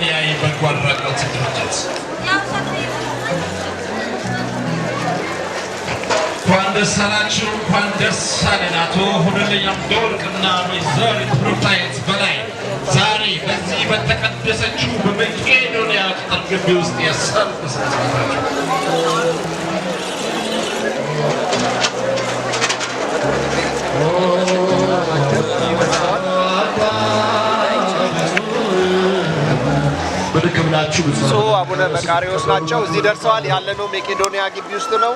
መቄዶንያ የበጎ አድራጎት ድርጅት እንኳን ደስ አላችሁ፣ እንኳን ደስ አለን። አቶ ሁንልኝ አምደወርቅና ወይዘሪት ብሩክታይት በላይ ዛሬ በዚህ በተቀደሰችው በመቄዶንያ ቅጥር ግቢ ውስጥ የሰርግ ስነ ስርዓታቸው ብፁዕ አቡነ መቃርዮስ ናቸው። እዚህ ደርሰዋል። ያለነው መቄዶንያ ግቢ ውስጥ ነው።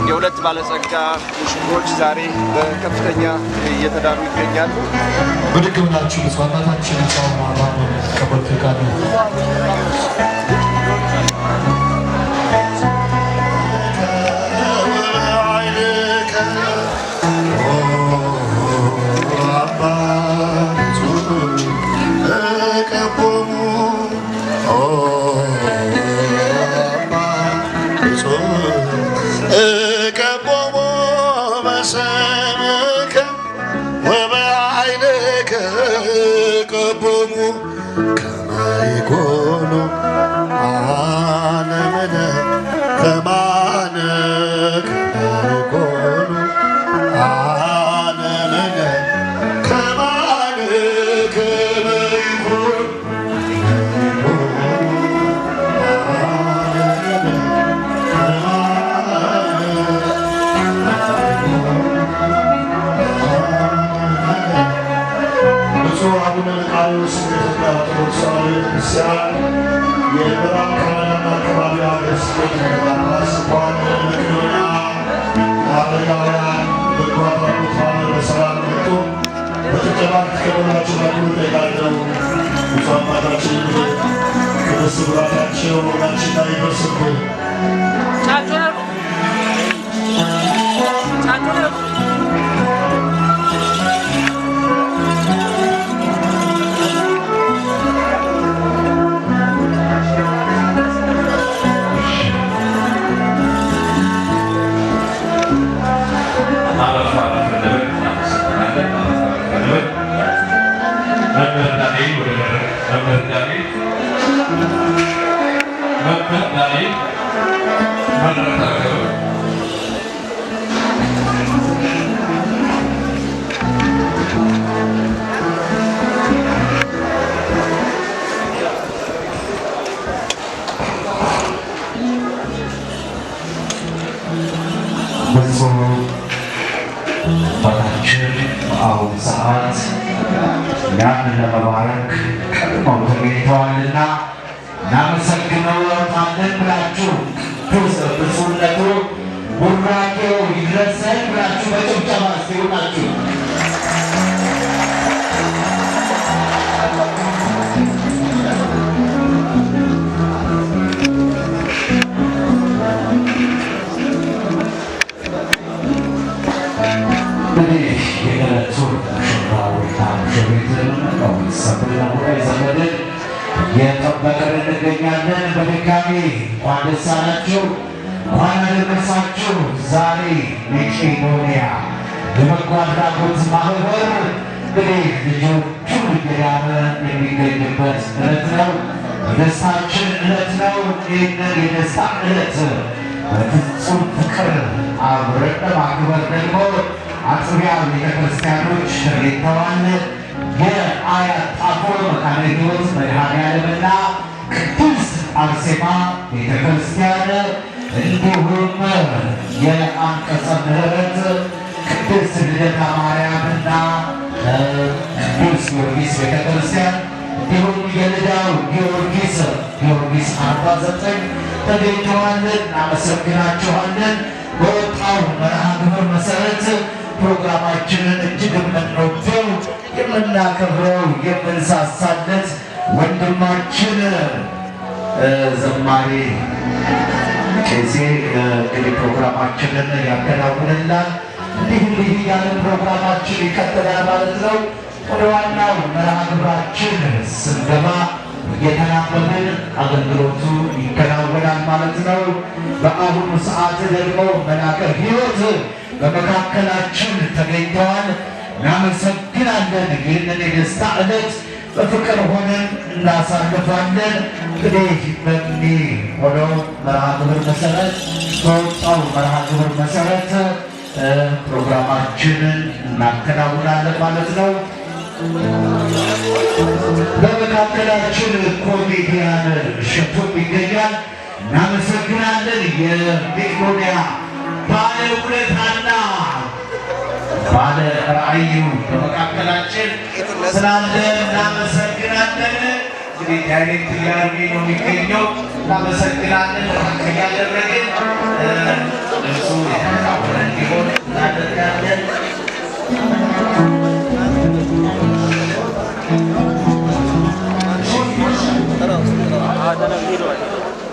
የሁለት ባለጸጋ ሙሽሮች ዛሬ በከፍተኛ እየተዳሩ ይገኛሉ። በድግምናችሁ ብፁዓታችን ጻው ማራም ከበርካታ ዛሬ መቄዶንያ የበጎ አድራጎት ማህበር ልጆቹ እየዳነ የሚገኝበት ዕለት ነው። የደስታችን ዕለት ነው። ይህንን የደስታ ዕለት በፍጹም ፍቅር አብረን ለማክበር ደግሞ አጥቢያ ቤተክርስቲያኖች ተገኝተዋል። የአያት ጣፎ መካነ ሕይወት መድኃኔዓለምና ቅድስት አርሴማ ቤተክርስቲያን እንዲሁም የአንቀጸ ምሕረት ቅድስት ልደታ ማርያምና ቅዱስ ጊዮርጊስ ቤተክርስቲያን እንዲሁም የልዳው ጊዮርጊስ 49 ተገኝተዋል። እናመሰግናችኋለን። በወጣው መርሃ ግብር መሰረት ፕሮግራማችንን እጅግ የምንወደው የምናከብረው የምንሳሳለት ወንድማችን ዘማሪ ቄሴ እንግዲህ ፕሮግራማችንን ያከናውንልናል። እንዲህ ያለ ፕሮግራማችን ይቀጥላል ማለት ነው። ወደ ዋናው መርሃ ግብራችን ስንገባ እየተናበብን አገልግሎቱ ይከናወናል ማለት ነው። በአሁኑ ሰዓት ደግሞ መላከ ሕይወት በመካከላችን ተገኝተዋል። እናመሰግናለን። ይህንን የደስታ ዕለት በፍቅር ሆነን እናሳልፋለን። እንግዲህ በሚሆነው መርሃ ግብር መሰረት በወጣው መርሃ ግብር መሰረት ፕሮግራማችንን እናከናውናለን ማለት ነው። በመካከላችን ኮሜዲያን እሸቱም ይገኛል። እናመሰግናለን። የመቄዶንያ ባለውለታና ባለ ራዕዩ በመካከላችን ስላለ እናመሰግናለን። እንግዲህ ዳይሬክት እያደረገ ነው የሚገኘው። እናመሰግናለን። እያደረግን እሱ የተካወለ እንዲሆን እናደርጋለን።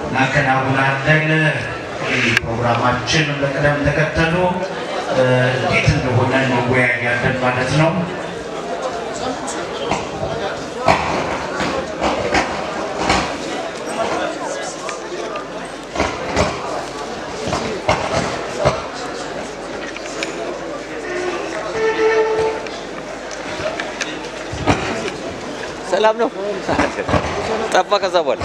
እናከናውናለን። ፕሮግራማችን በቅደም ተከተሉ እንዴት እንደሆነ እንወያያለን ማለት ነው። ሰላም ነው። ጠፋ ከዛ በኋላ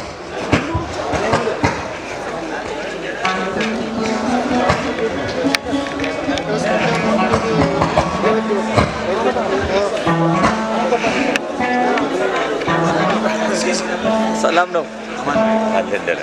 ሰላም ነው። አልተደለ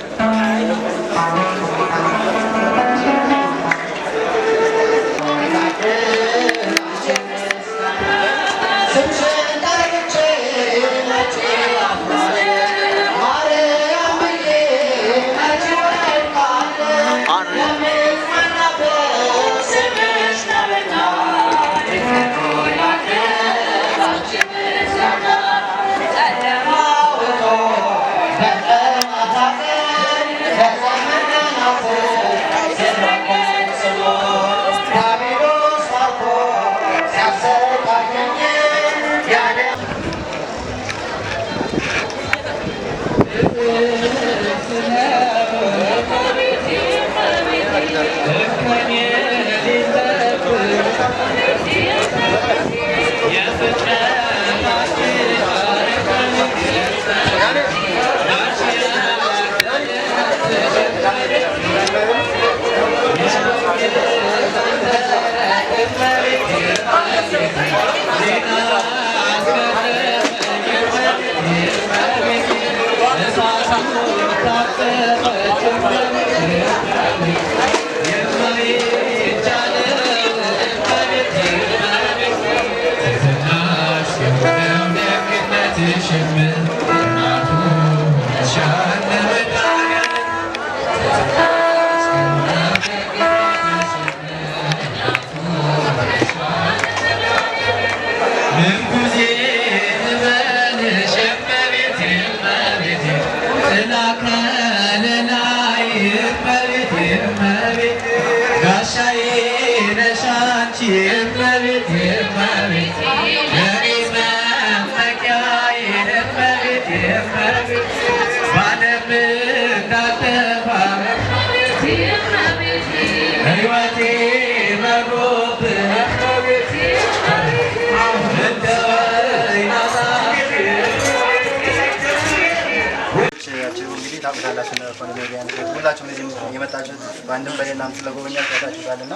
ሁላችሁም እዚህ የመጣችሁት በአንድም በሌላም ስለጎበኛችሁ ታውቃችኋልና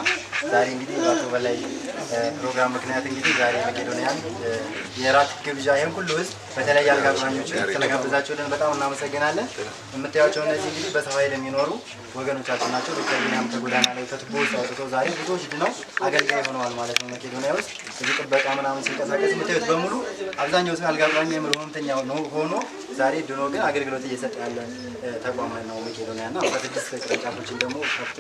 ዛሬ እንግዲህ በአቶ በላይ ፕሮግራም ምክንያት እንግዲህ ዛሬ መቄዶንያን የራት ግብዣ ይሄን ሁሉ ህዝብ በተለያየ አልጋ ቁራኞች ስለጋበዛችሁልን በጣም እናመሰግናለን። የምታዩቸው እነዚህ እንግዲህ በሰው ኃይል የሚኖሩ ወገኖቻችን ናቸው። በተለይም ከጎዳና ላይ ከቱቦ ውስጥ አውጥተው ዛሬ ብዙዎች ድነው አገልጋይ ሆነዋል ማለት ነው። መቄዶንያ ውስጥ እዚህ ጥበቃ ምናምን ሲንቀሳቀስ የምታዩት በሙሉ አብዛኛው ሰው አልጋ ቁራኛ የምር ህመምተኛ ሆኖ ዛሬ ድኖ ግን አገልግሎት እየሰጠ ያለ ተቋም ነው መቄዶንያ እና 16 ቅርንጫፎችን ደግሞ ከፍቶ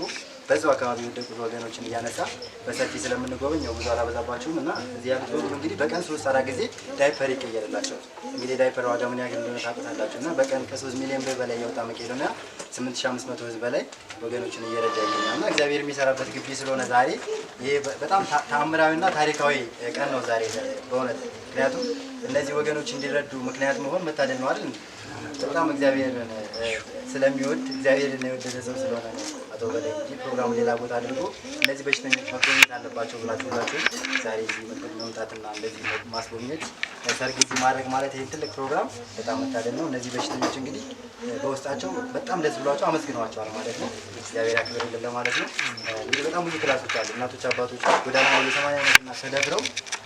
በዛው አካባቢ የወደቁት ወገኖችን እያነሳ በሰፊ ስለምንጎበኝ ነው ብዙ አላበዛባችሁም እና እዚህ ያሉት በሙሉ እንግዲህ በቀን 3-4 ጊዜ ዳይፐር ይቀየርላቸው። እንግዲህ ዳይፐር ዋጋ ምን ያህል እንደሆነ ታውቁታላችሁ እና በቀን ከ3 ሚሊዮን ብር በላይ ያወጣ መቄዶንያ 8500 ህዝብ በላይ ወገኖችን እየረዳ ይገኛል እና እግዚአብሔር የሚሰራበት ግቢ ስለሆነ ዛሬ ይሄ በጣም ተአምራዊና ታሪካዊ ቀን ነው ዛሬ በእውነት ምክንያቱም እነዚህ ወገኖች እንዲረዱ ምክንያት መሆን መታደል ነው አይደል? በጣም እግዚአብሔርን ስለሚወድ እግዚአብሔርን የወደደ ሰው ስለሆነ ነው አቶ በላይ ፕሮግራሙ ሌላ ቦታ አድርጎ እነዚህ በሽተኞች መጎብኘት አለባቸው ብላችሁ ዛሬ እዚህ መምጣትና እንደዚህ ማስጎብኘት ሰርግ እዚህ ማድረግ ማለት ይሄን ትልቅ ፕሮግራም በጣም መታደል ነው። እነዚህ በሽተኞች እንግዲህ በውስጣቸው በጣም ደስ ብሏቸው አመስግነዋቸዋል ማለት ነው። እግዚአብሔር ያክብርልን ለማለት ነው። እንግዲህ በጣም ብዙ ክላሶች አሉ። እናቶች አባቶች ጎዳና ላይ 80 ዓመትና ተደፍረው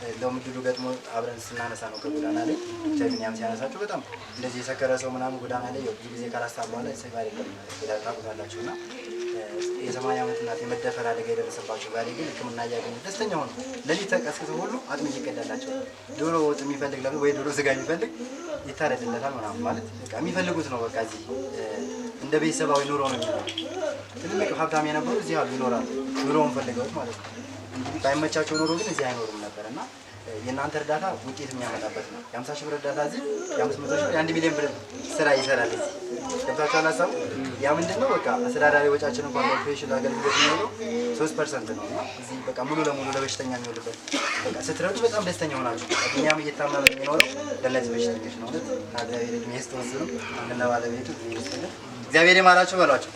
እንደውም ድሉ ገጥሞ አብረን ስናነሳ ነው ከጎዳና ላይ ቻይኛም ሲያነሳቸው በጣም እንደዚህ የሰከረ ሰው ምናምን ጎዳና ላይ ብዙ ጊዜ ካላስታም በኋላ ሰይፍ አይደለም ታውቁታላችሁና የ80 ዓመት እናት የመደፈር አደጋ የደረሰባቸው ዛሬ ግን ሕክምና እያገኙ ደስተኛ ሆነው ለሊት ተቀስቅሰው ሁሉ አጥም እየቀዳላቸው ዶሮ ወጥ የሚፈልግ ለምን ወይ ዶሮ ስጋ የሚፈልግ ይታረድለታል ምናምን ማለት በቃ የሚፈልጉት ነው። በቃ እዚህ እንደ ቤተሰባዊ ኑሮ ነው የሚኖሩ። ትልልቅ ሀብታም የነበሩ እዚህ አሉ ይኖራሉ፣ ኑሮውን ፈልገውት ማለት ነው። ባይመቻቸው ኑሮ ግን እዚህ አይኖሩም ነበር እና የእናንተ እርዳታ ውጤት የሚያመጣበት ነው። የ50 ሺህ ብር እርዳታ እዚህ የ500 ሺህ ብር የ1 ሚሊዮን ብር ስራ ይሰራል። እዚህ ገብታችኋል ሀሳቡ? ያ ምንድን ነው በቃ አስተዳዳሪ ወጫችን እንኳን ለኦፕሬሽን አገልግሎት የሚውለው 3% ነው እና እዚህ በቃ ሙሉ ለሙሉ ለበሽተኛ የሚውልበት በቃ ስትረዱ በጣም ደስተኛ ሆናችሁ እኛም እየታመመ የሚኖረው ለእነዚህ በሽተኞች ነው። እውነት እና እግዚአብሔር ዕድሜ ይስጥልን እና ባለቤቱ ይስጥልን። እግዚአብሔር ይማራችሁ በሏቸው።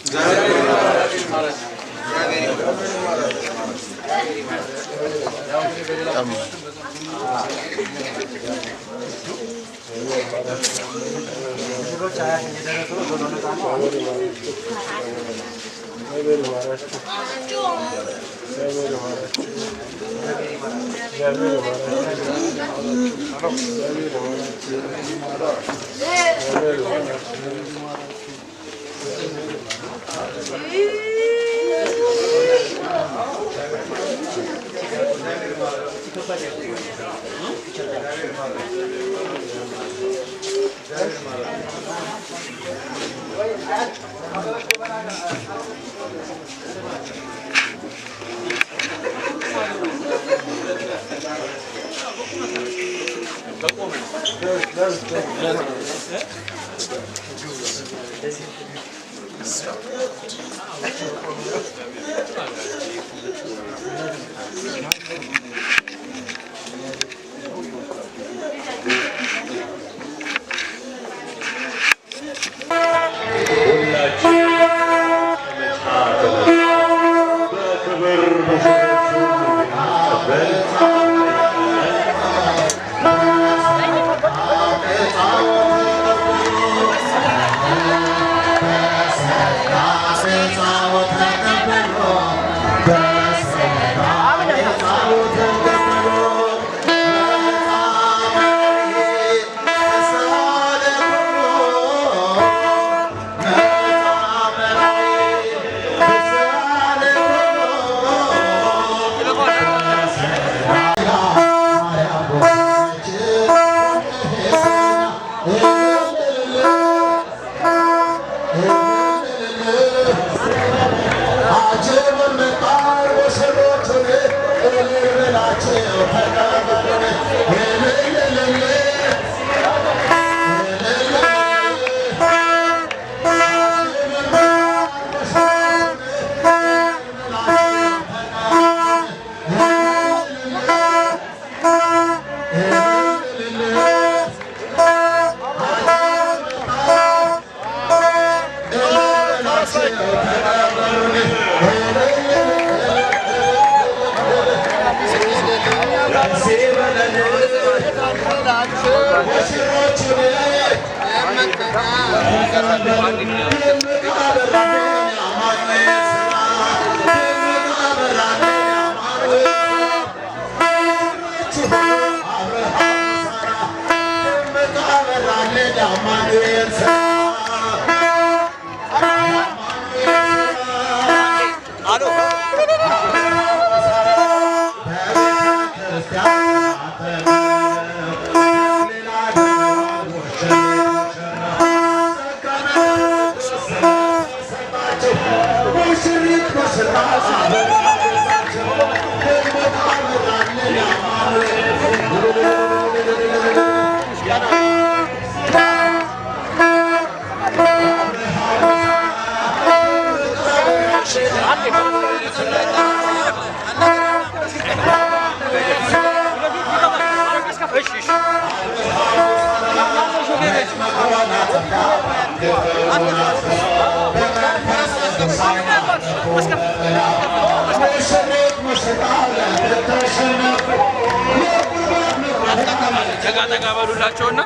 ተጋበሉላቸውና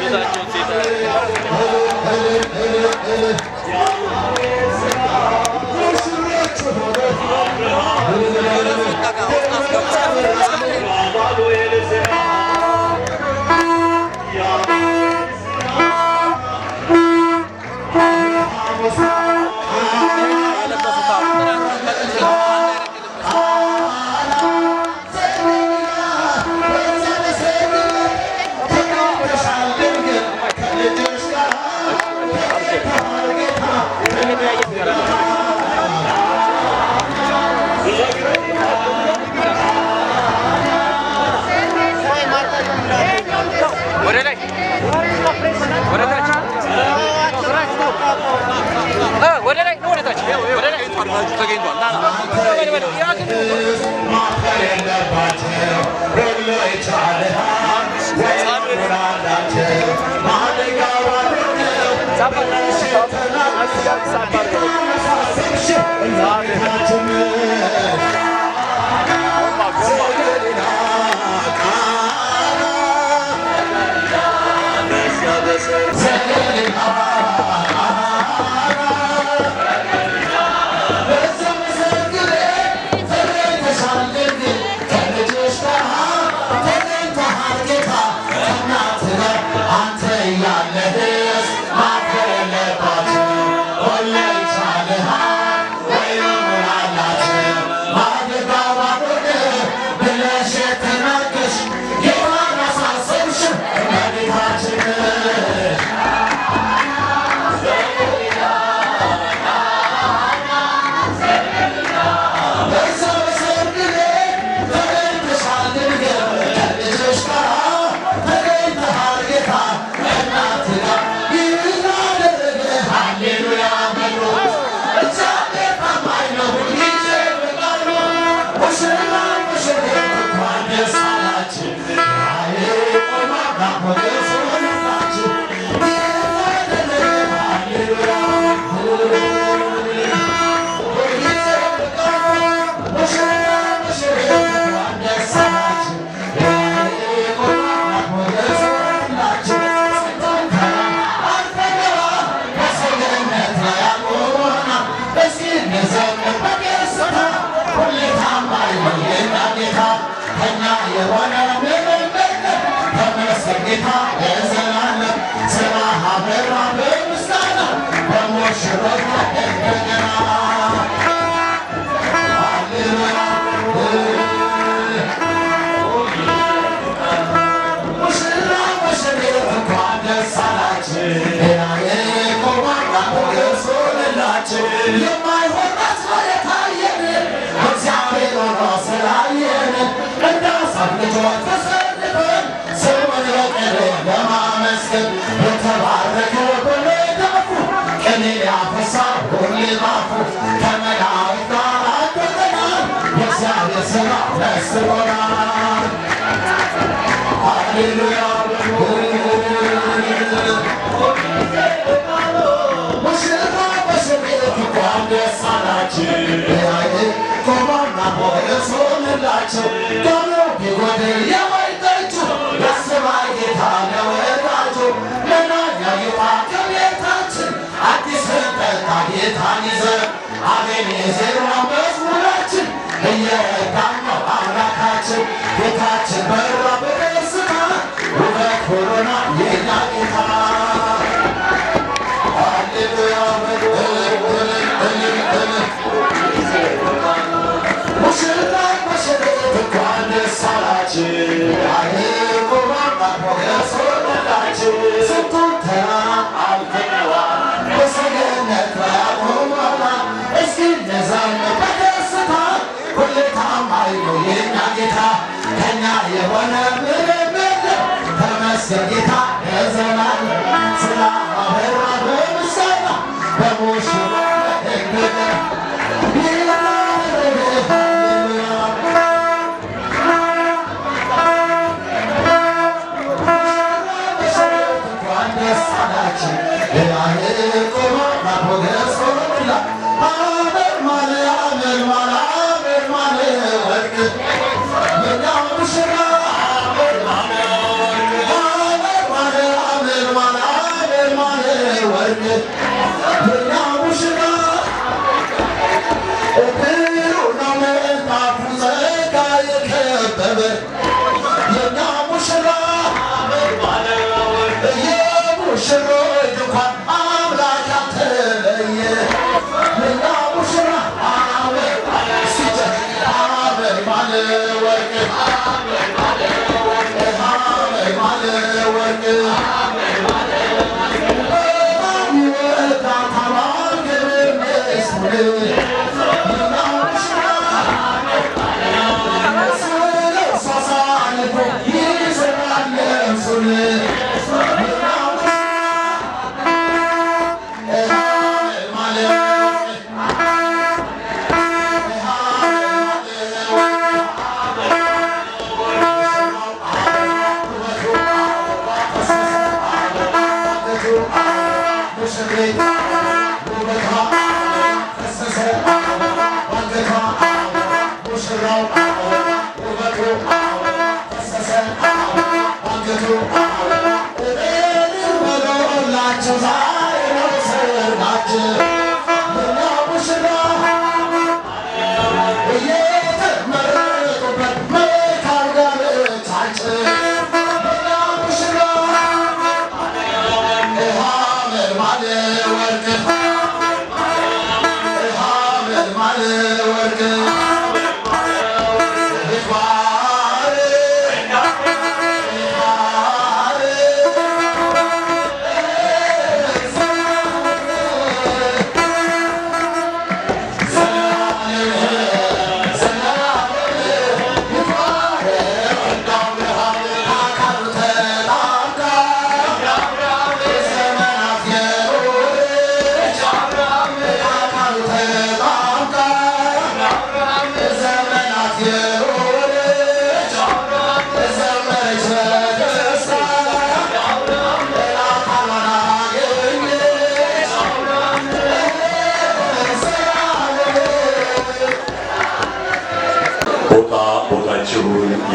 ይዛቸው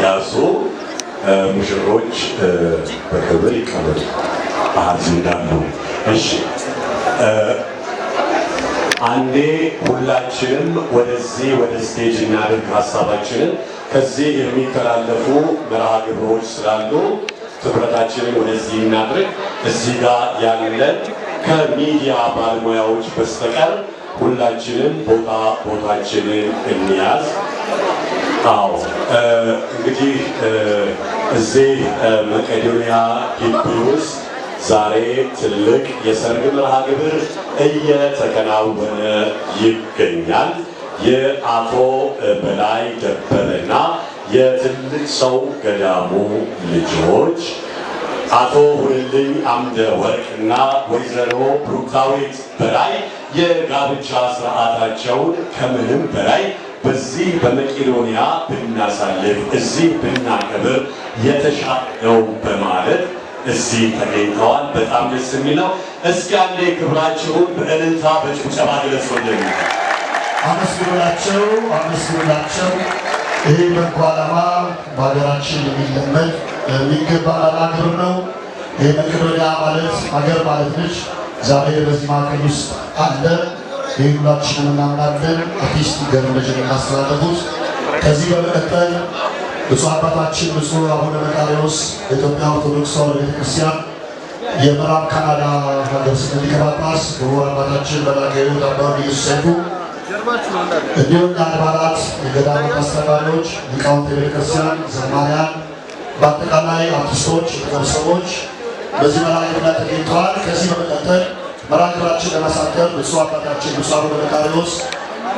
ያዙ ሙሽሮች በክብር ይቀበሉ አዝንዳሉ። እሺ አንዴ ሁላችንም ወደዚህ ወደ ስቴጅ እናድርግ ሀሳባችንን። ከዚህ የሚተላለፉ መርሃ ግብሮች ስላሉ ትኩረታችንን ወደዚህ እናድርግ። እዚህ ጋር ያለን ከሚዲያ ባለሙያዎች በስተቀር ሁላችንም ቦታችንን እንያዝ። አዎ እንግዲህ እዚህ መቄዶንያ ግቢ ውስጥ ዛሬ ትልቅ የሰርግ መርሃ ግብር እየተከናወነ ይገኛል። የአቶ በላይ ደበበና የትልቅ ሰው ገዳሙ ልጆች አቶ ሁንልኝ አምደ ወርቅና ወይዘሮ ብሩክታዊት በላይ የጋብቻ ስርዓታቸውን ከምንም በላይ በዚህ በመቄዶንያ ብናሳልፍ እዚህ ብናከብር የተሻለ ነው በማለት እዚህ ተገኝተዋል። በጣም ደስ የሚለው እስኪ አንዴ ክብራችሁን በእልልታ በጭብጨባ ገለጹልኝ። አመስግኑላቸው። ይህ በጎ ዓላማ በሀገራችን የሚለመድ የሚገባ አገር ነው። ይህ መቄዶንያ ማለት ሀገር ማለት ነች። ዛሬ በዚህ ማዕከል ውስጥ አለ። ይህ ሁላችንም እናምናለን። አርቲስት ገርመጅን ያስተላለፉት። ከዚህ በመቀጠል ብፁዕ አባታችን ብፁዕ አቡነ መቃርዮስ የኢትዮጵያ ኦርቶዶክስ ተዋሕዶ ቤተክርስቲያን የምዕራብ ካናዳ ሀገረ ስብከት ሊቀ ጳጳስ፣ ክቡር አባታችን መላከ ሕይወት አባ ኢየሱስ ሰይፉ፣ እንዲሁም የአድባራት የገዳማት አስተዳዳሪዎች፣ ሊቃውንተ ቤተክርስቲያን፣ ዘማሪያን፣ በአጠቃላይ አርቲስቶች፣ የጥበብ ሰዎች በዚህ መርሃ ግብር ላይ ተገኝተዋል። ከዚህ በመቀጠል መርሃ ግብራችን ለማሳደር ብፁዕ አባታችን ብፁዕ አቡነ መቃርዮስ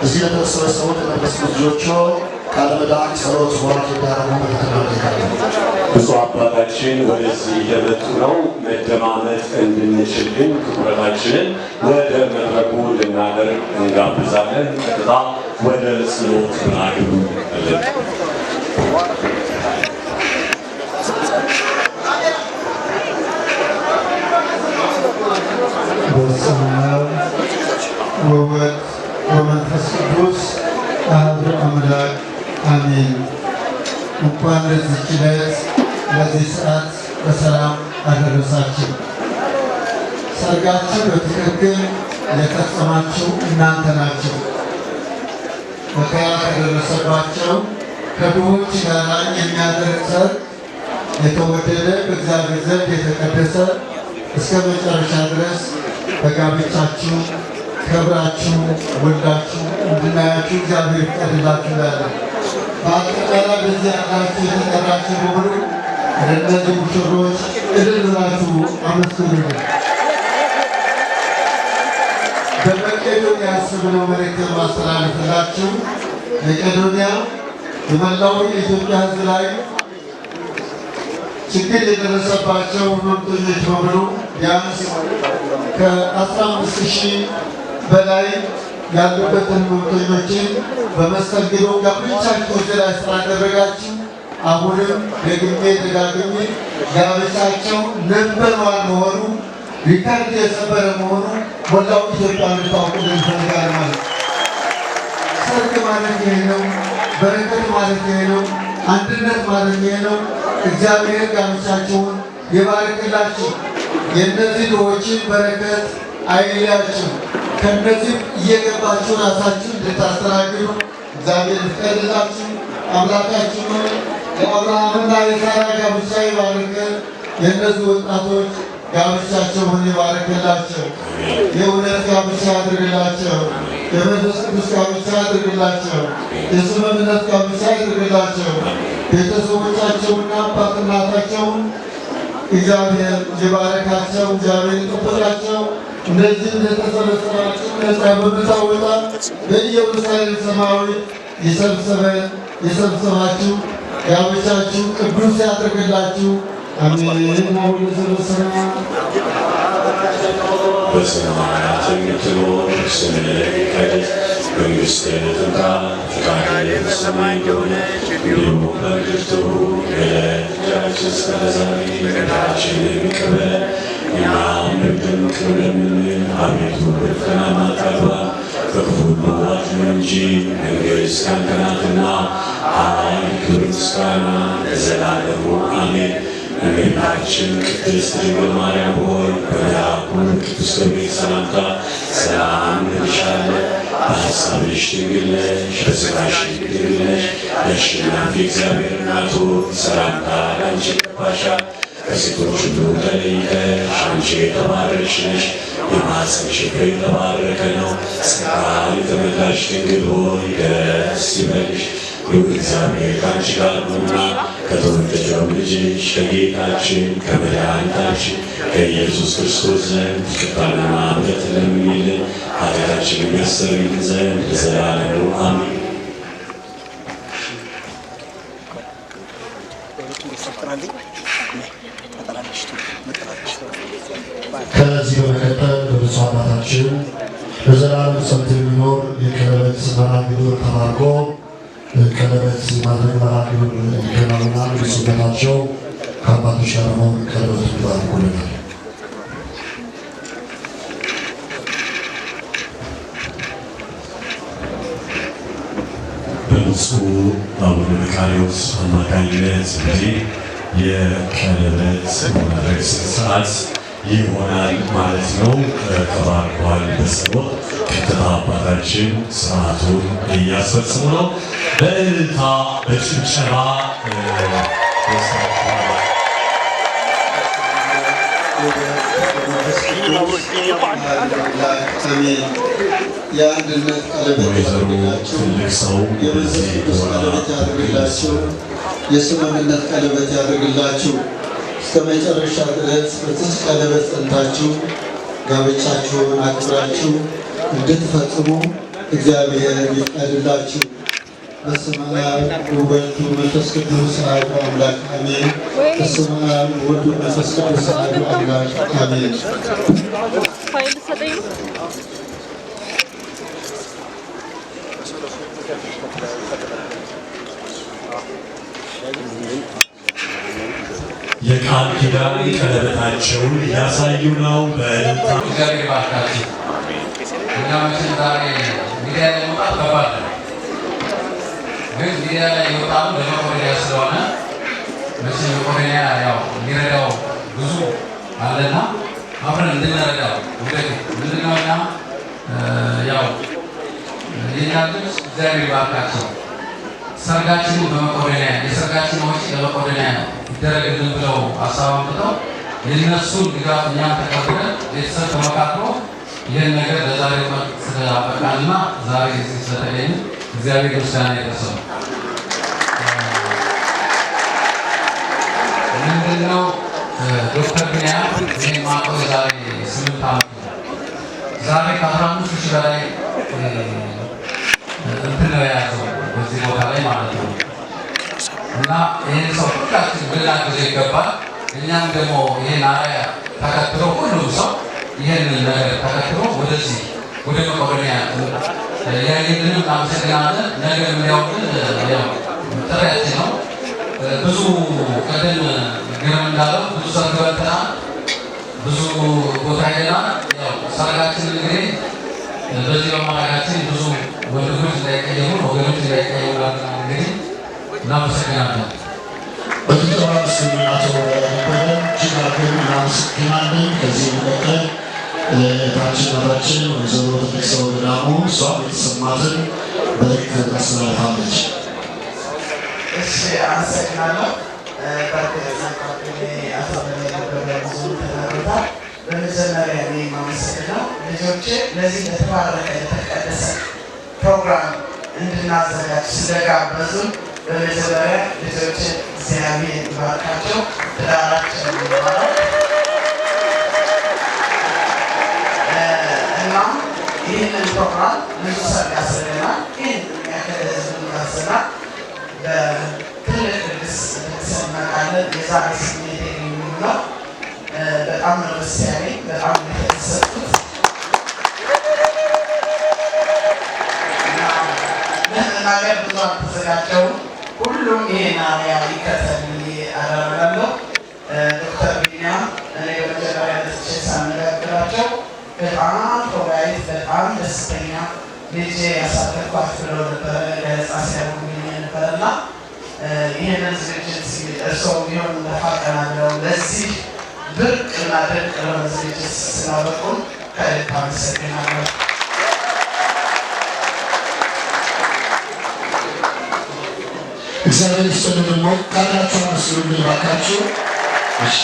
እዚህ ለተሰበሰቡት የመንፈስ ቅዱስ ልጆች ቃለ ምዕዳን ጸሎት ወራት ያደረጉ በተከታታይ ብፁዕ አባታችን ወደዚህ እየመጡ ነው። መደማመጥ እንድንችል ግን ትኩረታችንን ወደ መድረኩ ልናደርግ እንጋብዛለን። ቀጥታ ወደ ጸሎት ናግሩ በስመ አብ ወወልድ ወመንፈስ ቅዱስ አሐዱ አምላክ አሜን። እንኳን ለዚህች ዕለት ለዚህ ሰዓት በሰላም አደረሳችሁ። ሰርጋችሁ በትክክል የፈጸማችሁ እናንተ ናችሁ። መከራ ከደረሰባቸው ከድሆች ጋር የሚያደርግ ሰርግ የተወደደ በእግዚአብሔር ዘንድ የተቀደሰ እስከ መጨረሻ ድረስ በጋብቻችሁ ከብራችሁ ወልዳችሁ እንድናያችሁ እግዚአብሔር ይፍቀድላችሁ እላለሁ። በአጠቃላይ በዚህ ያላችሁ የተጠራችሁ በሙሉ ለእነዚህ ሙሽሮች እልል ብላችሁ አመስግኑልኝ። በመቄዶንያ ስም ነው መልእክት የማስተላልፍላችሁ። መቄዶንያ በመላው የኢትዮጵያ ሕዝብ ላይ ችግር የደረሰባቸው ሕመምተኞች በሙሉ ቢያንስ ከ15,000 በላይ ያሉበትን ሕመምተኞችን በመስተንግዶ ጋብቻችሁ ላይ ስላደረጋችሁ አሁንም ደግሜ ደጋግሜ ጋብቻቸው ነበር መሆኑ ሪከርድ የሰበረ መሆኑ ወላው ኢትዮጵያ እንድታውቁ እንፈልጋለን ማለት ነው። ሰርግ ማለት ይሄ ነው። በረከት ማለት ይሄ ነው። አንድነት ማለት ይሄ ነው። እግዚአብሔር ጋብቻችሁን ይባርክላችሁ። የእነዚህ ድሆችን በረከት አይለያችሁ። ከእነዚህ እየገባችሁ ራሳችሁ እንድታስተናግዱ እግዚአብሔር ይፍቀድላችሁ። አምላካችሁ የአብርሃምና የሳራ ጋብቻ ይባርክ። የእነዚህ ወጣቶች ጋብቻቸውን ይባርክላቸው። የእውነት ጋብቻ ያድርግላቸው። የመንፈስ ቅዱስ ጋብቻ ያድርግላቸው። የስምምነት ጋብቻ ያድርግላቸው። ቤተሰቦቻቸውና አባት እናታቸውን እግዚአብሔር ይባርካቸው። እግዚአብሔር ይጠብቃቸው። እንደዚህ እንደተሰበሰባችሁ ነፃ በምታወጣ በኢየሩሳሌም ሰማያዊት የሰብሰባችሁ ጋብቻችሁ ቅዱስ ያድርግላችሁ። አሜን። አቡነ ዘበሰማያት በሰማያት የምትኖር ስምህ ይቀደስ፣ መንግሥትህ ትምጣ፣ ፈቃድህ በሰማይ እንደሆነች እንዲሁም በምድር ትሁን። የዕለት እንጀራችንን ስጠን ዛሬ፣ በደላችንን ይቅር በለን እኛም በደልን ይቅር እንደምንል፣ አቤቱ ወደ ፈተና አታግባን ከክፉ ሁሉ አድነን እንጂ መንግሥት ያንተ ናትና፣ ኃይል፣ ክብር፣ ምስጋና ለዘላለሙ አሜን። እመቤታችን ቅድስት ድንግል ማርያም ሆይ በመልአኩ ቅዱስ ገብርኤል ሰላምታ ሰላም እንልሻለን። በሐሳብሽ ድንግል ነሽ፣ በሥጋሽም ድንግል ነሽ። የአሸናፊ እግዚአብሔር እናቱ ሰላምታ ላንቺ ይገባሻል። ከሴቶች ሁሉ ተለይተሽ አንቺ የተባረክሽ ነሽ፣ የማኅፀንሽ ፍሬ የተባረከ ነው። ጸጋን የተመላሽ ድንግል ሆይ ደስ ይበልሽ፣ እግዚአብሔር ከአንቺ ጋር ነውና ከተወደደው ልጅሽ ከጌታችን ከመድኃኒታችን ከኢየሱስ ክርስቶስ ዘንድ ይቅርታና ምሕረት ለምኝልን ኃጢአታችንን የሚያስተሰርይልን ዘንድ ለዘላለሙ አሜን። ከዚህ በመቀጠል በብፁዕ አባታችን በዘላለም ጸንቶ የሚኖር የቀለበት መርሐ ግብር ተባርኮ ቀለበት ማድረግ መርሐ ግብር ይከናወናል። ብፁዕነታቸው ከአባቶች ጋር በመሆን ቀለበቱን ይባርኩልናል። በብፁዕ አቡነ መቃርዮስ አማካኝነት እንግዲህ የቀለበት ማድረግ ስርዓት ይሆናል ማለት ነው። ተባርኳል በጸሎት ቀጥታ አባታችን ስርዓቱን እያስፈጽሙ ነው። በእልልታ በጭብጨባ የአንድነት ቀለበት ያድርግላችሁ። የመንፈስ ቅዱስ ቀለበት ያድርግላችሁ። የስምምነት ቀለበት ያድርግላችሁ። እስከ መጨረሻ ድረስ በዚህ ቀለበት ጸንታችሁ ጋብቻችሁን አክብራችሁ እንድትፈጽሙ እግዚአብሔር ይፍቀድላችሁ። በስመ አብ ወወልድ ወመንፈስ ቅዱስ አሐዱ አምላክ አሜን። በስመ አብ ወወልድ ወመንፈስ ቅዱስ አሐዱ አምላክ አሜን። የቃል ኪዳን ቀለበታቸውን እያሳዩ ነው። በእልልታ እግዚአብሔር ባርካችሁ። እኛ መቼም ዛሬ ሚዲያ ላይ መውጣት ከባድ ነው፣ ግን ሚዲያ ላይ የወጣሉ ለመቆሪያ ስለሆነ መቼም መቆሪያ ያው የሚረዳው ብዙ አለና አብረን እንድንረዳው ወደፊት ምንድነው እና ያው የኛ ልጅ እግዚአብሔር ባርካቸው። ሰርጋችንን በመቆሪያ የሰርጋችን ወጪ ለመቆሪያ ይደረግልን ብለው ሀሳብ አምጥተው የእነሱን ድጋፍ እኛም ተቀብለን ቤተሰብ ተመካክሮ ይህን ነገር ለዛሬ ስላበቃልና ዛሬ እዚህ ስለተገኘ እግዚአብሔር ምስጋና ይድረሰው። ምንድነው ዶክተር ብንያም ይህን ማቆ ዛሬ 8 ዓመት ዛሬ ከ15,000 በላይ እንትን ነው የያዘው በዚህ ቦታ ላይ ማለት ነው። እና ይህን ሰው ሁላችን ልናግዘው ይገባል። እኛም ደግሞ ይህን አርአያ ተከትሎ ሁሉም ሰው ይህን ነገር ተከትሎ ወደዚህ ወደ መቄዶንያ ያየንን እናመሰግናለን። ነገር እንዲያውልን ጥሪያችን ነው። ብዙ ቀደም ግርም እንዳለው ብዙ ሰርግ በልተናል፣ ብዙ ቦታ ሄደናል። ያው ሰርጋችን እንግዲህ በዚህ በማድረጋችን ብዙ ወንድሞች እንዳይቀየሙ ወገኖች እንዳይቀየሙ እንግዲህ እናመሰግናለን። በጭብጨባ አቶ በቀለ እጅግ አድርገን እናመሰግናለን። ከዚህ በመቀጠል እህታችን ወይዘሮ ተክሰው ገዳሙ እሷም የተሰማትን መልዕክት ታስተላልፋለች። እሺ አመሰግናለሁ። በመጀመሪያ እኔ የማመሰግነው ልጆቼ ለዚህ ለተባረከ ለተቀደሰ ፕሮግራም እንድናዘጋጅ ስለጋበዙን በመጀመሪያ ልጆቼ እግዚአብሔር ይባርካቸው፣ ትዳራቸው ይባረክ እና ይህንን ፕሮግራም ብዙ ሰርግ ያስረናል። ይህን የሚያክል ህዝብ ያስረናል። በትልቅ ድግስ እንመጣለን። የዛሬ ስሜት የሚሆነው በጣም ነው ደስ ያለኝ። በጣም ነው የተደሰትኩት። ለመናገር ብዙ አልተዘጋጀሁም። ሁሉም ይሄን አርአያ ይከተል ብዬ አደርጋለሁ። ዶክተር ቢኒያም እኔ በመጀመሪያ ደስቼ ሳነጋግራቸው በጣም ተወያይት በጣም ደስተኛ ልጄ ያሳደግኳት ብለው ነበረ ገለጻ ሲያደርጉልኝ ነበረና ይህንን ዝግጅት እርስዎ ቢሆን ለፋቀና ብለው ለዚህ ብርቅ እና ድንቅ ለሆነ ዝግጅት ስላበቁን ከልብ አመሰግናለሁ። እግዚአብሔር ይስጥልን። ደግሞ ቃላችሁ አመስግኑልኝ እባካችሁ። እሺ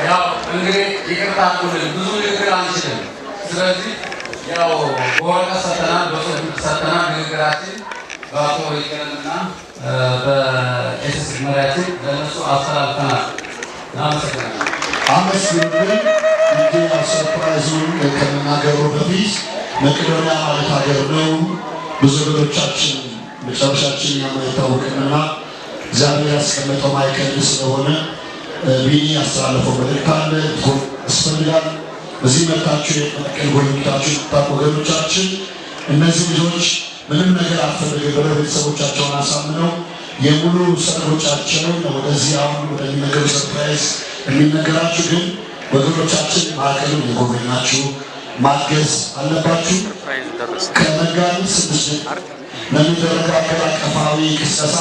ያው እንግዲህ ይቅርታ አድርጉልን፣ ብዙ ንግግር አንችልም። ስለዚህ ያው በወረቀት ሰጥተናል፣ በጽሁፍ ሰጥተናል። ንግግራችን በአቶ ይቀርምና በቄስ መሪያችን ለእነሱ አስተላልፈናል። እናመሰግናለን። አመስግኑልኝ። እንግዲህ ሰርፕራይዙን ከመናገሩ በፊት መቄዶንያ ማለት ሀገር ነው። ብዙ ነገሮቻችን መጨረሻችን የማይታወቅምና እግዚአብሔር ያስቀመጠው ማይከል ስለሆነ ቢኒ ያስተላለፈው መልእክት አለ ያስፈልጋል። በዚህ መጥታችሁ የመቀል ጎብኝታችሁ የምታውቁ ወገኖቻችን እነዚህ ልጆች ምንም ነገር አልፈልግም ብለው ቤተሰቦቻቸውን አሳምነው የሙሉ ሰርጎቻቸውን ወደዚህ አሁን ወደሚነገሩ ሰርፕራይዝ የሚነገራችሁ ግን ወገኖቻችን ማዕከሉን የጎበኛችሁ ማገዝ አለባችሁ። ከመጋቢት 6 ለሚደረግ ሀገር አቀፋዊ ቅስቀሳ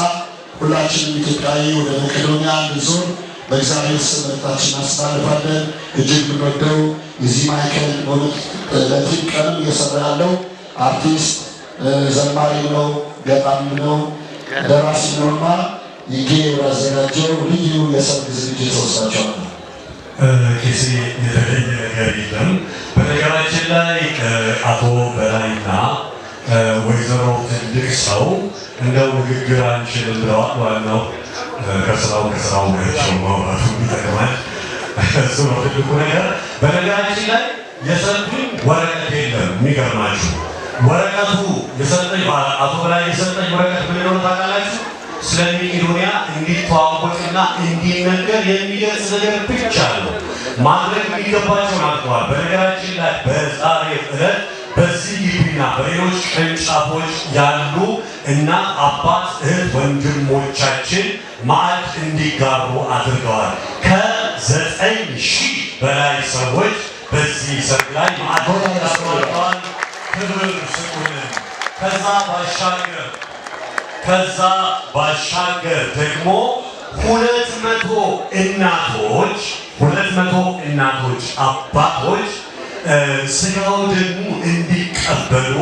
ሁላችንም ኢትዮጵያዊ ወደ መቄዶንያ እንድንዞር በእግዚአብሔር ስም መልእክታችን እናስተላልፋለን። እጅግ የምንወደው የዚህ ማዕከል ለዚህ ቀንም እየሰራ ያለው አርቲስት ዘማሪ ነው፣ ገጣሚ ነው፣ ደራሲ ነውና ይጌ ያዘጋጀው ልዩ የሰርግ ዝግጅት ወስዳቸዋል። ቄሴ የተለየ ነገር የለም። በነገራችን ላይ አቶ በላይና ወይዘሮ ትልቅ ሰው እንደው ንግግር አንችልም ብለዋል። ዋናው ከስራው ናቸው ማውራቱ ይጠቅማል። እሱ ነው ትልቁ ነገር። በነገራችን ላይ የሰርጉን ወረቀት የለም። የሚገርማችሁ ወረቀቱ የሰጠኝ አቶ በላይ የሰጠኝ ወረቀት ምን እንደሆነ ታውቃላችሁ? ስለ መቄዶንያ እንዲተዋወቅና እንዲነገር የሚገልጽ ነገር ብቻ ነው። ማድረግ የሚገባቸውን አድርገዋል። በነገራችን ላይ በዛሬ ዕለት በዚህ ግቢና በሌሎች ቅርንጫፎች ያሉ እናት፣ አባት፣ እህት ወንድሞቻችን ማዕድ እንዲጋሩ አድርገዋል። ከ9,000 በላይ ሰዎች በዚህ ሰርግ ላይ ማዕድ ተጋርተዋል። ክብር ስጡልን። ከዛ ባሻገር ደግሞ 200 እናቶች አባቶች ስጋው ደግሞ እንዲቀበሉ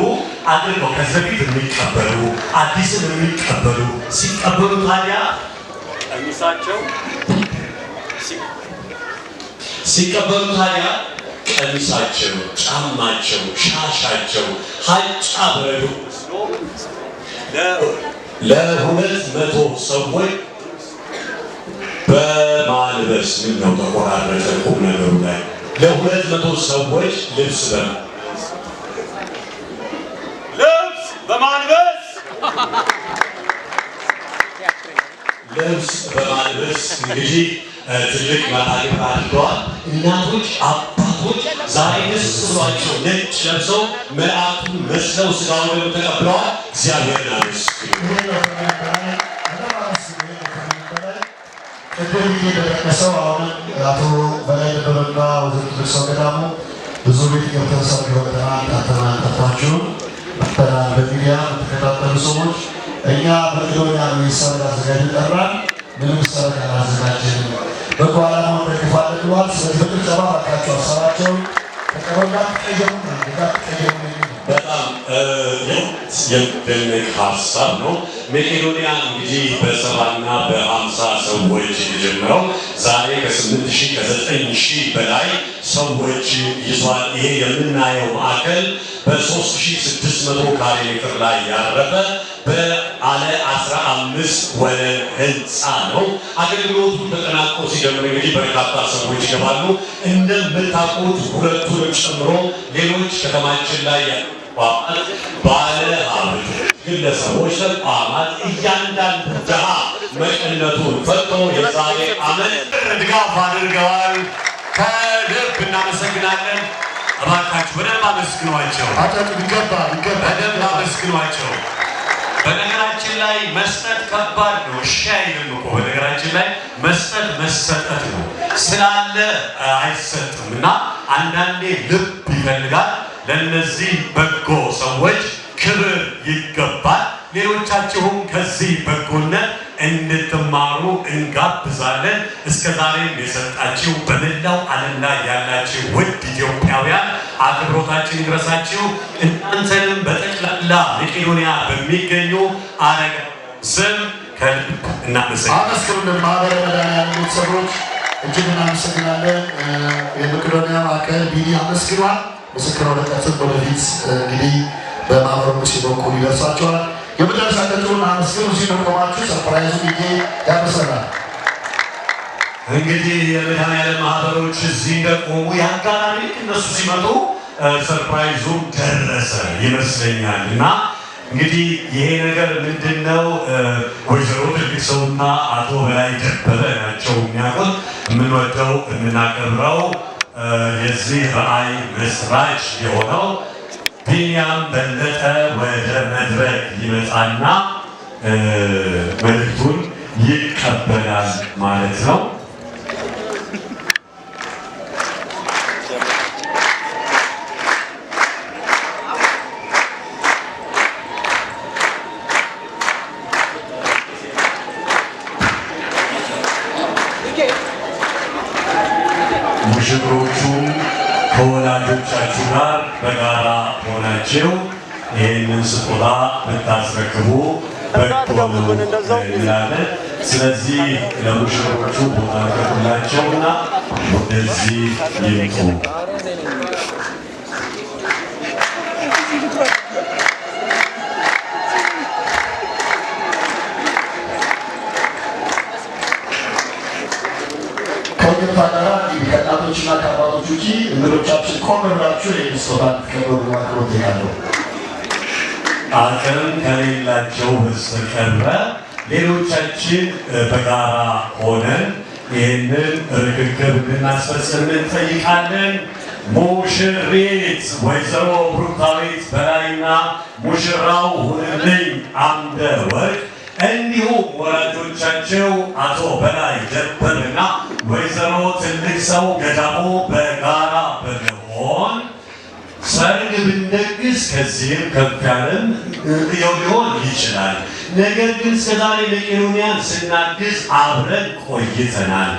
አድርገው ከዚህ በፊት የሚቀበሉ አዲስን የሚቀበሉ ሲቀበሉ ታዲያ ቀሚሳቸው፣ ጫማቸው፣ ሻሻቸው ሀጫ በረዶ ለ200 ሰዎች በማልበስ ምን ነው ተቆራረጠ ቁም ነገሩ ላይ ለ200 ሰዎች ልብስ በማልበስ እንግዲህ ትልቅ መርሃግብር አድርገዋል። እናቶች አባቶች ዛሬ ደስ ብሏቸው ነጭ ለብሰው መልአኩን መስለው ስጋውን ደግሞ ተቀብለዋል። እግዚአብሔርን አመስግኑ። ቅድም እየደረሰው አሁንም አቶ በላይ ደበበና ወይዘሮ ትርሰው ገዳሙ ብዙ ቤት ገብተን ሰርግ በልተናል፣ ጠጥታችሁን መጥተናል። በሚዲያ የምትከታተሉ ሰዎች እኛ መቄዶንያ ሰርግ አዘጋጅተን ጠራን። ምንም ሰርግ አላዘጋጀንም። በጎ ዓላማውን ደግፋለን ብለዋል። ስለዚህ በጭብጨባ እባካችሁ ሀሳባቸውን ተቀበሉና ተቀየሙ። በጣም የሚደነቅ ሀሳብ ነው። መቄዶንያ እንግዲህ በ70 እና በ50 ሰዎች የተጀመረው ዛሬ ከ8,000 ከ9,000 በላይ ሰዎች ይዟል። ይሄ የምናየው ማዕከል በ3,600 ካሬ ሜትር ላይ ያረፈ በአለ 15 ወለል ህንፃ ነው። አገልግሎቱ ተጠናቆ ሲጀምር እንግዲህ በርካታ ሰዎች ይገባሉ። እንደምታውቁት ሁለቱንም ጨምሮ ሌሎች ከተማችን ላይ ባለ ሀብት ግለሰቦች፣ ተቋማት እያንዳንዱ ድሃ መቀነቱን ፈቶ የዛሬ ዓመት ድጋፍ አድርገዋል። ከልብ እናመሰግናለን። እባካችሁ በደንብ አመስግኗቸው። በደንብ አመስግኗቸው። በነገራችን ላይ መስጠት ከባድ ነው። እሺ አይልም እኮ በነገራችን ላይ መስጠት መሰጠት ነው። ስላለ አይሰጥም እና አንዳንዴ ልብ ይፈልጋል። ለነዚህ በጎ ሰዎች ክብር ይገባል። ሌሎቻችሁም ከዚህ በጎነት እንድትማሩ እንጋብዛለን። እስከዛሬም የሰጣችሁ በመላው ዓለም ላይ ያላችሁ ውድ ኢትዮጵያውያን አክብሮታችን ይድረሳችሁ። እናንተንም በጠቅላላ መቄዶንያ በሚገኙ አረጋውያን ስም ከልብ እናመሰግናለን። አመስግኑልን። ማህበረ መድኃኔዓለም ቤተሰቦች እጅግ እናመሰግናለን። የመቄዶንያ ማዕከል ቢኒ አመስግኗል። ምስክር ወረቀትን ወደፊት እንግዲህ በማህበሩ በኩል ይደርሳቸዋል። የመጨረሻ ቀጥሉን አመስግኑ። እዚህ ቆማችሁ ሰርፕራይዙ ጊዜ ያበሰራል። እንግዲህ የመድኃኔዓለም ማህበሮች እዚህ እንደቆሙ የአጋጣሚ እነሱ ሲመጡ ሰርፕራይዙ ደረሰ ይመስለኛል። እና እንግዲህ ይሄ ነገር ምንድነው? ወይዘሮ ትልቅ ሰውና አቶ በላይ ደበበ ናቸው የሚያውቁት። የምንወደው የምናከብረው የዚህ ራዕይ መስራች የሆነው ቢኒያም በለጠ ወደ መድረክ ይመጣና መልእክቱን ይቀበላል ማለት ነው። ሙሽሮቹ ከወላጆቻችሁ ጋር በጋራ ሆናችሁ ይህንን ስጦታ ብታስረክቡ በጎ ነው እንላለን። ስለዚህ ለሙሽሮቹ ቦታ ልቀቁላቸውና ወደዚህ ይምጡ። ከወንጌል እንግዲህ ከእናቶችና ከአባቶች ውጪ እንግዶቻችን ቆም ብላችሁ የስጦታ ትቀበሉ ማክሮት ያለው አቅም ከሌላቸው በስተቀር ሌሎቻችን በጋራ ሆነን ይህንን ርክክብ እንድናስፈጽም እንጠይቃለን። ሙሽሪት ወይዘሮ ብሩክታዊት በላይና ሙሽራው ሁንልኝ አምደ ወርቅ እንዲሁም ወላጆቻቸው አቶ በላይ ደበበና ወይዘሮ ትልቅ ሰው ገዳሙ በጋራ በመሆን ሰርግ ብንደግስ ከዚህም ከፍ ያለም ሊሆን ይችላል። ነገር ግን እስከዛሬ መቄዶንያን ስናግዝ አብረን ቆይተናል።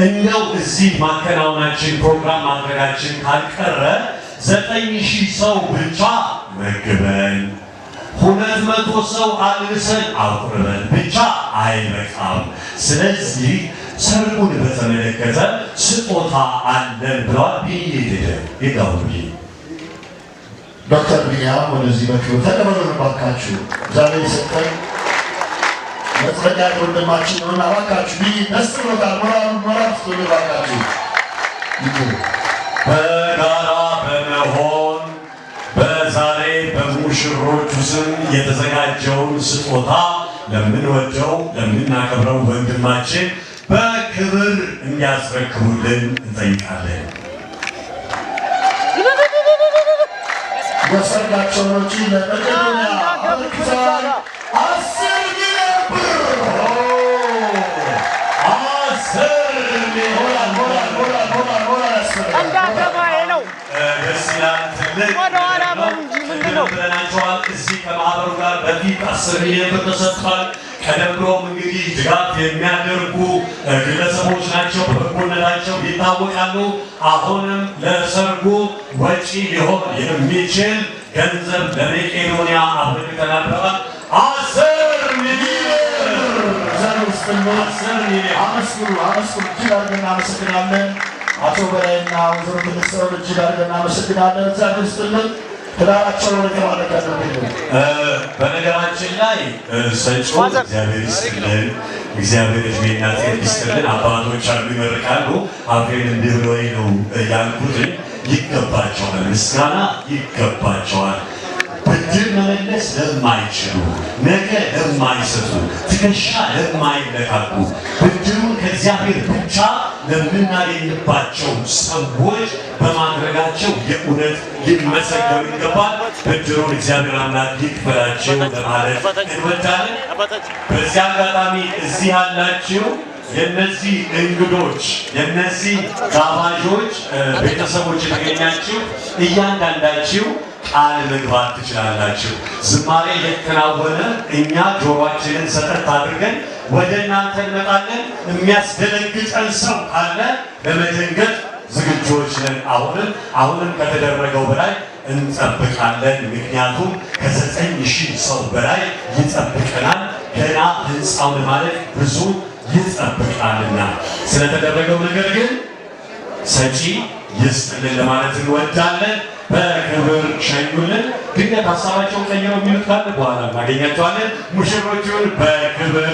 እንደው እዚህ ማከናወናችን ፕሮግራም ማድረጋችን ካልቀረ 9,000 ሰው ብቻ መግበን 200 ሰው አልብሰን አቁርበን ብቻ አይበቃም። ስለዚህ ሰርጉን በተመለከተ ስጦታ አለን ብለዋል። ይጋው ዶክተር ቢኒያም ወደዚህ በክብር ተቀበሉ ባካችሁ። ዛሬ የሰጠን መጽደቂያ ወንድማችን ነውና ባካችሁ ደስ ብሎታል። ሞራል ስጡን ባካችሁ። በጋራ በመሆን በዛሬ በሙሽሮቹ ስም የተዘጋጀውን ስጦታ ለምንወደው ለምናከብረው ወንድማችን በክብር እንዲያስረክቡልን እንጠይቃለን። የሰርጋቸው ወጪ ለመቄዶንያ አበርክተዋል። 10 ሚሊዮን ብር 10 ሚሊዮን እንዳገባዬ ነው። ደስ ይላል። ትልቅ ነው ብለናቸዋል። እዚህ ከማህበሩ ጋር በፊት 10 ሚሊዮን ብር ተሰጥቷል። ቀደም ብሎም እንግዲህ ድጋፍ የሚያደርጉ ግለሰቦች ናቸው፣ በበጎነታቸው ይታወቃሉ። አሁንም ለሰርጉ ወጪ ሊሆን የሚችል ገንዘብ ለመቄዶንያ አበርክተናል ብለዋል። 10 ሚሊዮን አመስግኑ እጅግ አድርገን እናመሰግናለን። አቶ በላይና ወይዘሮ ተነስተው እጅግ አድርገን እናመሰግናለን። እግዚአብሔር ይስጥልን። ትዳራቸው የተባረከ ያድርግልን። በነገራችን ላይ ሰጪው እግዚአብሔር ይስጥልን፣ እግዚአብሔር እድሜና ጤና ይስጥልን። አባቶች አሉ ይመርቃሉ። አፌን እንዲህ ብሎኝ ነው ያልኩት። ይገባቸዋል፣ ምስጋና ይገባቸዋል። ብድር መመለስ ለማይችሉ ነገ ለማይሰጡ ትከሻ ለማይለካኩ ብድሩን ከእግዚአብሔር ብቻ ለምናገኝባቸው ሰዎች በማድረጋቸው የእውነት ሊመሰገኑ ይገባል። ብድሩን እግዚአብሔር አምላክ ይክፈላቸው ለማለት እንወዳለን። በዚህ አጋጣሚ እዚህ ያላችሁ የነዚህ እንግዶች የነዚህ ጋባዦች ቤተሰቦች የተገኛችሁ እያንዳንዳችሁ ቃል መግባት ትችላላችሁ። ዝማሬ የተከናወነ እኛ ጆሮአችንን ሰጠት አድርገን ወደ እናንተ እንመጣለን። የሚያስደነግጠን ሰው ካለ ለመደንገጥ ዝግጆች ነን። አሁንም ከተደረገው በላይ እንጠብቃለን። ምክንያቱም ከ9,000 ሰው በላይ ይጠብቀናል። ገና ህንፃው ለማለት ብዙ ይጠብቃልና ስለተደረገው ነገር ግን ሰጪ ይስጥልን ለማለት እንወዳለን። በክብር ሸኙልን። ድንገት ሀሳባቸውን ቀይረው የሚሉት ካለ በኋላ እናገኛቸዋለን። ሙሽሮቹን በክብር